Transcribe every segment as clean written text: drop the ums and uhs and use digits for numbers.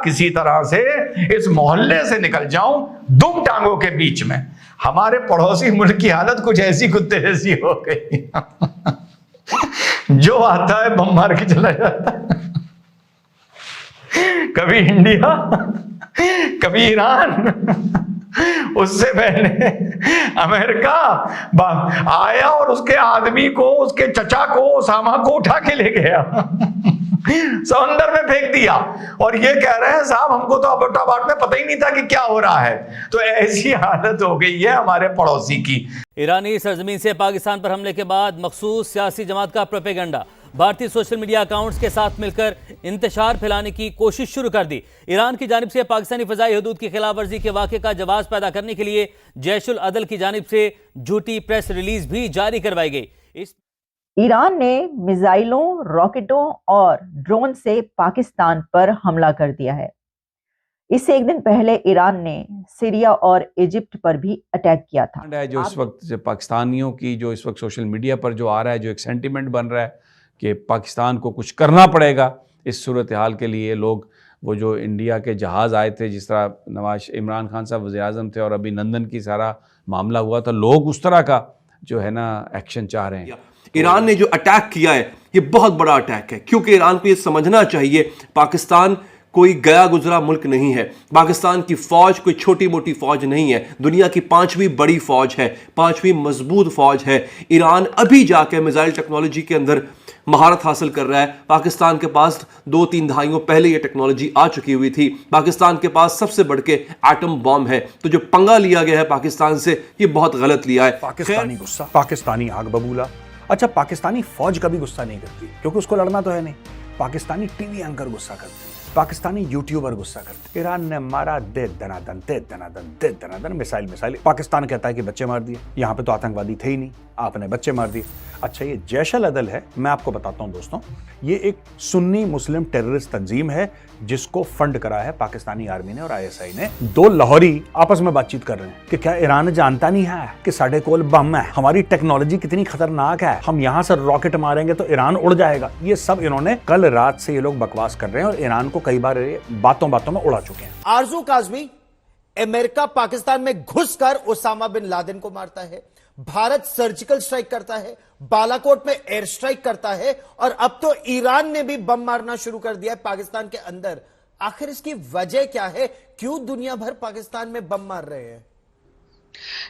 किसी तरह से इस मोहल्ले से निकल जाऊं दुम टांगों के बीच में। हमारे पड़ोसी मुल्क की हालत कुछ ऐसी कुत्ते जैसी हो गई जो आता है बम मार के चला जाता है। कभी इंडिया, कभी ईरान, उससे पहले अमेरिका आया और उसके आदमी को, उसके चचा को, ओसामा को उठा के ले गया, समंदर में फेंक दिया, और ये कह रहे हैं साहब हमको तो अबोटाबाद में पता ही नहीं था कि क्या हो रहा है। तो ऐसी हालत हो गई है हमारे पड़ोसी की। ईरानी सरजमीन से पाकिस्तान पर हमले के बाद मखसूस सियासी जमात का प्रोपेगेंडा भारतीय सोशल मीडिया अकाउंट्स के साथ मिलकर इंतशार फैलाने की कोशिश शुरू कर दी। ईरान की जानिब से पाकिस्तानी फजाई हदूद की खिलाफ वर्जी के वाक़े का जवाब पैदा करने के लिए जैश उल अदल की जानिब से झूठी प्रेस रिलीज भी जारी करवाई गई। ईरान ने मिसाइलों, रॉकेटों और ड्रोन से पाकिस्तान पर हमला कर दिया है। इससे एक दिन पहले ईरान ने सीरिया और इजिप्ट पर भी अटैक किया था। जो इस वक्त पाकिस्तानियों की जो इस वक्त सोशल मीडिया पर जो आ रहा है, जो एक सेंटिमेंट बन रहा है कि पाकिस्तान को कुछ करना पड़ेगा इस सूरत हाल के लिए। लोग वो जो इंडिया के जहाज़ आए थे, जिस तरह इमरान खान साहब वज़ीर-ए-आज़म थे और अभिनंदन की सारा मामला हुआ था, लोग उस तरह का जो है ना एक्शन चाह रहे हैं। ईरान ने जो अटैक किया है ये बहुत बड़ा अटैक है, क्योंकि ईरान को ये समझना चाहिए पाकिस्तान कोई गया गुजरा मुल्क नहीं है। पाकिस्तान की फौज कोई छोटी मोटी फौज नहीं है, दुनिया की 5वीं बड़ी फौज है, 5वीं मजबूत फौज है। ईरान अभी जाके मिसाइल टेक्नोलॉजी के अंदर महारत हासिल कर रहा है। पाकिस्तान के पास 2-3 दहाइयों पहले ये टेक्नोलॉजी आ चुकी हुई थी। पाकिस्तान के पास सबसे बढ़ के एटम बॉम्ब है। तो जो पंगा लिया गया है पाकिस्तान से, ये बहुत गलत लिया है। पाकिस्तानी गुस्सा, पाकिस्तानी आग बबूला। अच्छा, पाकिस्तानी फौज कभी गुस्सा नहीं करती क्योंकि उसको लड़ना तो है नहीं। पाकिस्तानी टीवी एंकर गुस्सा करते हैं, पाकिस्तानी यूट्यूबर गुस्सा करते हैं। ईरान ने मारा दे दनादन मिसाइल। पाकिस्तान कहता है कि बच्चे मार दिए। यहाँ पे तो आतंकवादी थे ही नहीं, आपने बच्चे मार दिए। अच्छा, ये जैश उल अदल है, मैं आपको बताता हूँ दोस्तों, ये एक सुन्नी मुस्लिम टेररिस्ट तंजीम है जिसको फंड करा है पाकिस्तानी आर्मी ने और ISI ने। 2 लाहौरी आपस में बातचीत कर रहे हैं कि क्या ईरान जानता नहीं है कि साढ़े कोल बम है, हमारी टेक्नोलॉजी कितनी खतरनाक है, हम यहाँ से रॉकेट मारेंगे तो ईरान उड़ जाएगा। ये सब इन्होंने कल रात से ये लोग बकवास कर रहे हैं और ईरान को कई बार बातों में उड़ा चुके हैं। आरजू काज़मी, अमेरिका पाकिस्तान में घुसकर ओसामा बिन लादेन को मारता है, भारत सर्जिकल स्ट्राइक करता है, बालाकोट में एयर स्ट्राइक करता है, और अब तो ईरान ने भी बम मारना शुरू कर दिया है पाकिस्तान के अंदर। आखिर इसकी वजह क्या है? क्यों दुनिया भर पाकिस्तान में बम मार रहे हैं?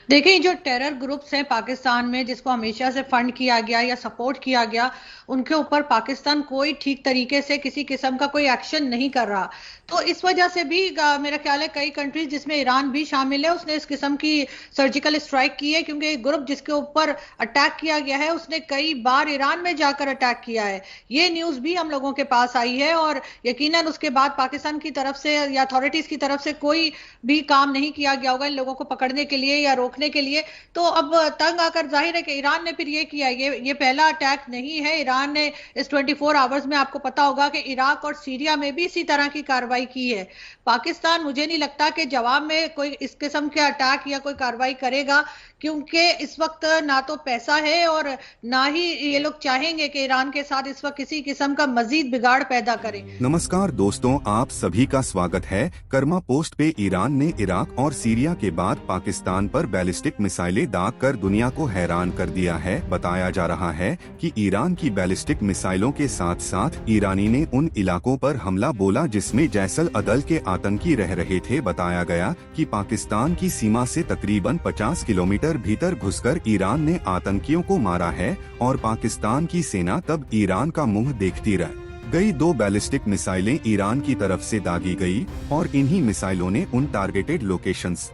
देखिए, जो टेरर ग्रुप्स हैं पाकिस्तान में, जिसको हमेशा से फंड किया गया या सपोर्ट किया गया, उनके ऊपर पाकिस्तान कोई ठीक तरीके से किसी किस्म का कोई एक्शन नहीं कर रहा। तो इस वजह से भी मेरा ख्याल है कई कंट्रीज जिसमें ईरान भी शामिल है, उसने इस किस्म की सर्जिकल स्ट्राइक की है, क्योंकि एक ग्रुप जिसके ऊपर अटैक किया गया है उसने कई बार ईरान में जाकर अटैक किया है। ये न्यूज भी हम लोगों के पास आई है, और यकीनन उसके बाद पाकिस्तान की तरफ से या अथॉरिटीज की तरफ से कोई भी काम नहीं किया गया होगा इन लोगों को पकड़ने के लिए या रोकने के लिए। तो अब तंग आकर जाहिर है कि ईरान ने फिर ये किया। ये पहला अटैक नहीं है। ईरान ने इस 24 आवर्स में, आपको पता होगा कि इराक और सीरिया में भी इसी तरह की कार्रवाई की है। पाकिस्तान मुझे नहीं लगता कि जवाब में कोई इस किस्म के अटैक या कोई कार्रवाई करेगा, क्योंकि इस वक्त ना तो पैसा है और ना ही ये लोग चाहेंगे कि ईरान के साथ इस वक्त किसी किस्म का मजीद बिगाड़ पैदा करें। नमस्कार दोस्तों, आप सभी का स्वागत है कर्मा पोस्ट पे। ईरान ने इराक और सीरिया के बाद पाकिस्तान पर बैलिस्टिक मिसाइलें दाग कर दुनिया को हैरान कर दिया है। बताया जा रहा है कि ईरान की बैलिस्टिक मिसाइलों के साथ साथ ईरानी ने उन इलाकों पर हमला बोला जिसमें जैश उल अदल के आतंकी रह रहे थे। बताया गया कि पाकिस्तान की सीमा से तकरीबन 50 किलोमीटर भीतर घुसकर ईरान ने आतंकियों को मारा है और पाकिस्तान की सेना तब ईरान का मुंह देखती रह गई। 2 बैलिस्टिक मिसाइलें ईरान की तरफ से दागी गई और इन्हीं मिसाइलों ने उन टारगेटेड लोकेशंस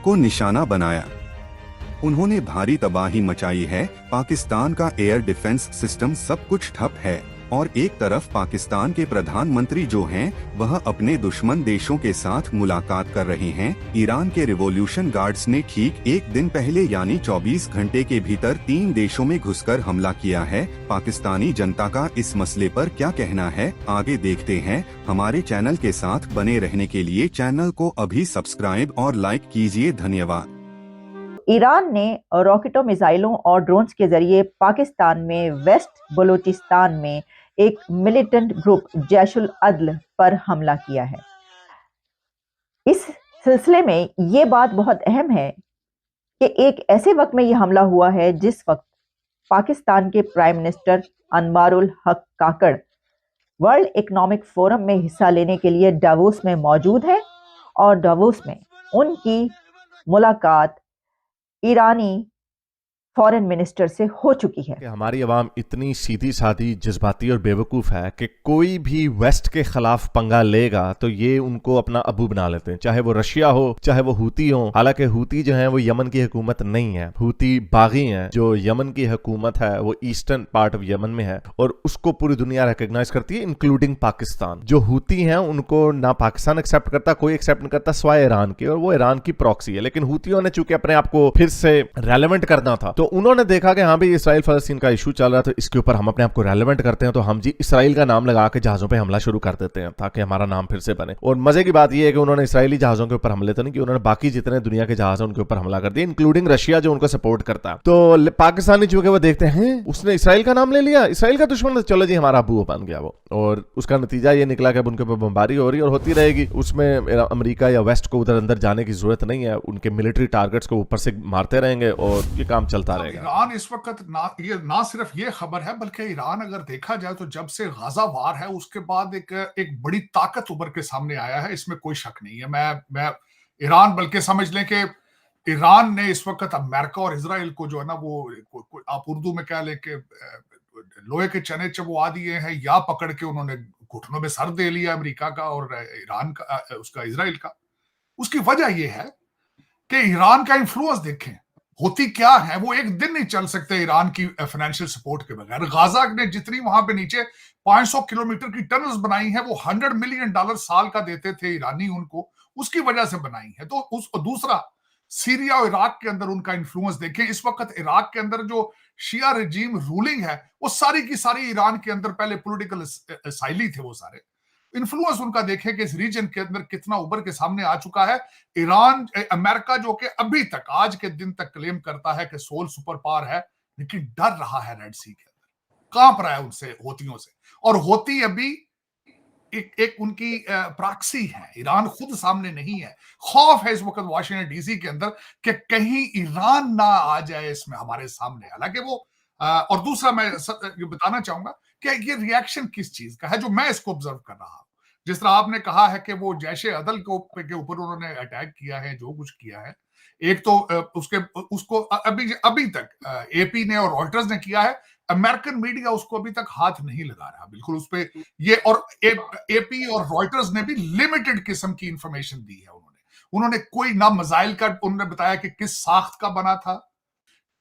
को निशाना बनाया। उन्होंने भारी तबाही मचाई है। पाकिस्तान का एयर डिफेंस सिस्टम सब कुछ ठप है और एक तरफ पाकिस्तान के प्रधानमंत्री जो हैं वह अपने दुश्मन देशों के साथ मुलाकात कर रहे हैं। ईरान के रिवॉल्यूशन गार्ड्स ने ठीक एक दिन पहले यानी 24 घंटे के भीतर 3 देशों में घुसकर हमला किया है। पाकिस्तानी जनता का इस मसले पर क्या कहना है, आगे देखते हैं। हमारे चैनल के साथ बने रहने के लिए चैनल को अभी सब्सक्राइब और लाइक कीजिए। धन्यवाद। ईरान ने रॉकेटों, मिसाइलों और ड्रोन्स के जरिए पाकिस्तान में वेस्ट बलूचिस्तान में एक मिलिटेंट ग्रुप जैशुल अदल पर हमला किया है। इस सिलसिले में ये बात बहुत अहम है कि एक ऐसे वक्त में यह हमला हुआ है जिस वक्त पाकिस्तान के प्राइम मिनिस्टर अनवारुल हक काकड़ वर्ल्ड इकोनॉमिक फोरम में हिस्सा लेने के लिए डावोस में मौजूद है और डावोस में उनकी मुलाकात ईरानी फॉरेन मिनिस्टर से हो चुकी है। कि हमारी अवाम इतनी सीधी सादी जज्बाती और बेवकूफ़ है कि कोई भी वेस्ट के खिलाफ पंगा लेगा तो ये उनको अपना अबू बना लेते हैं, चाहे वो रशिया हो चाहे वो हूती हो। हालांकि हूती जो है वो यमन की हुकूमत नहीं है, हूती बागी हैं। जो यमन की हुकूमत है वो ईस्टर्न पार्ट ऑफ यमन में है और उसको पूरी दुनिया रिकग्नाइज करती है इंक्लूडिंग पाकिस्तान। जो हूती हैं उनको ना पाकिस्तान एक्सेप्ट करता, कोई एक्सेप्ट नहीं करता सिवाय ईरान के, और वो ईरान की प्रॉक्सी है। लेकिन हूतियों ने चूंकि अपने आप को फिर से रेलेवेंट करना था तो उन्होंने देखा कि हाँ भाई इसराइल फलस्तीन का इशू चल रहा था, इसके ऊपर हम अपने आप को रेलेवेंट करते हैं, तो हम जी इसराइल का नाम लगा के जहाजों पे हमला शुरू कर देते हैं ताकि हमारा नाम फिर से बने। और मजे की बात यह है कि उन्होंने इसराइली जहाजों के ऊपर हमले तो नहीं किए, उन्होंने बाकी जितने दुनिया के जहाज हैं उनके ऊपर हमला कर दिया, इंक्लूडिंग रशिया जो उनको सपोर्ट करता है। तो पाकिस्तानी चूंकि वो देखते हैं उसने इसराइल का नाम ले लिया, इसराइल का दुश्मन, चलो जी हमारा अबू बन गया वो। और उसका नतीजा ये निकला कि अब उनके ऊपर बमबारी हो रही है और होती रहेगी। उसमें अमेरिका या वेस्ट को उधर अंदर जाने की जरूरत नहीं है, उनके मिलिट्री टारगेट्स को ऊपर से मारते रहेंगे और ये काम चलता रहेगा। ईरान इस वक्त ना सिर्फ ये खबर है बल्कि ईरान अगर देखा जाए तो जब से गाजा वार है उसके बाद एक बड़ी ताकत उभर के सामने आया है, इसमें कोई शक नहीं है। मैं ईरान बल्कि समझ लें कि ईरान ने इस वक्त अमेरिका और इजराइल को जो है ना वो आप उर्दू में कह लें कि लोहे के चने चबवा दिए हैं या पकड़ के उन्होंने घुटनों में सर दे लिया अमेरिका का और ईरान का, उसका इजराइल का। उसकी वजह यह है कि ईरान का इन्फ्लुएंस देखें होती क्या है, वो एक दिन नहीं चल सकते ईरान की फाइनेंशियल सपोर्ट के बगैर। गाजा ने जितनी वहां पे नीचे 500 किलोमीटर की टनल्स बनाई है वो $100 मिलियन साल का देते थे ईरानी उनको, उसकी वजह से बनाई है। तो दूसरा सीरिया और इराक के अंदर उनका इन्फ्लुएंस देखें। इस वक्त इराक के अंदर जो शिया रजीम रूलिंग है वो सारी की सारी ईरान के अंदर पहले पॉलिटिकल साइली थे, वो सारे इन्फ्लुएंस उनका देखें कि इस रीजन के अंदर कितना उभर के सामने आ चुका है। ईरान अमेरिका जो कि अभी तक आज के दिन तक क्लेम करता है कि सोल सुपर पावर है, लेकिन डर रहा है रेड सी के अंदर, कांप रहा है उनसे, होतियों से। और होती अभी एक उनकी प्रॉक्सी है, ईरान खुद सामने नहीं है। खौफ है इस वक्त वाशिंगटन डीसी के अंदर कि कहीं ईरान ना आ जाए इसमें हमारे सामने। हालांकि वो और दूसरा मैं बताना चाहूंगा कि ये रिएक्शन किस चीज का है जो मैं इसको ऑब्जर्व कर रहा हूं। जिस तरह आपने कहा है कि वो जैशे अदल के ऊपर उन्होंने अटैक किया है, जो कुछ किया है, एक तो उसको अभी तक एपी ने और रॉयटर्स ने किया है, अमेरिकन मीडिया उसको अभी तक हाथ नहीं लगा रहा बिल्कुल उस पे। ये और एपी और रॉयटर्स ने भी लिमिटेड किस्म की इंफॉर्मेशन दी है। उन्होंने कोई ना मिसाइल का उन्होंने बताया कि किस साख्त का बना था,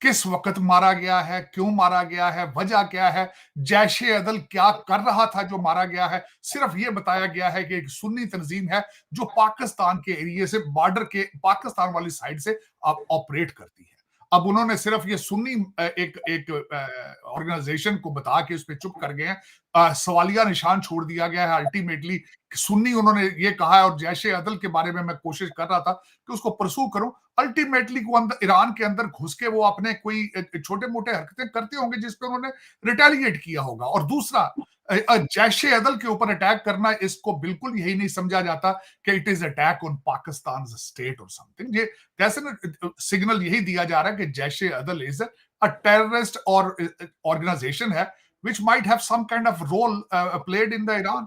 किस वक्त मारा गया है, क्यों मारा गया है, वजह क्या है, जैशे अदल क्या कर रहा था जो मारा गया है। सिर्फ ये बताया गया है कि एक सुन्नी तंजीम है जो पाकिस्तान के एरिया से, बॉर्डर के पाकिस्तान वाली साइड से ऑपरेट करती है। अब उन्होंने सिर्फ ये सुन्नी एक ऑर्गेनाइजेशन को बता के उस पर चुप कर गए हैं, सवालिया निशान छोड़ दिया गया है। अल्टीमेटली सुन्नी उन्होंने ये कहा है, और जैशे अदल के बारे में मैं कोशिश कर रहा था कि उसको परसू करूं। अल्टीमेटली वो अंदर ईरान के अंदर घुस के वो अपने कोई छोटे मोटे हरकतें करते होंगे जिसपे उन्होंने रिटेलिएट किया होगा। और दूसरा जैशे अदल के ऊपर अटैक करना, इसको बिल्कुल यही नहीं समझा जाता कि it is attack on Pakistan state और समथिंग। ये कैसे सिग्नल यही दिया जा रहा है कि जैशे अदल इज अ टेररिस्ट और ऑर्गेनाइजेशन है which might have some kind of role played in the Iran.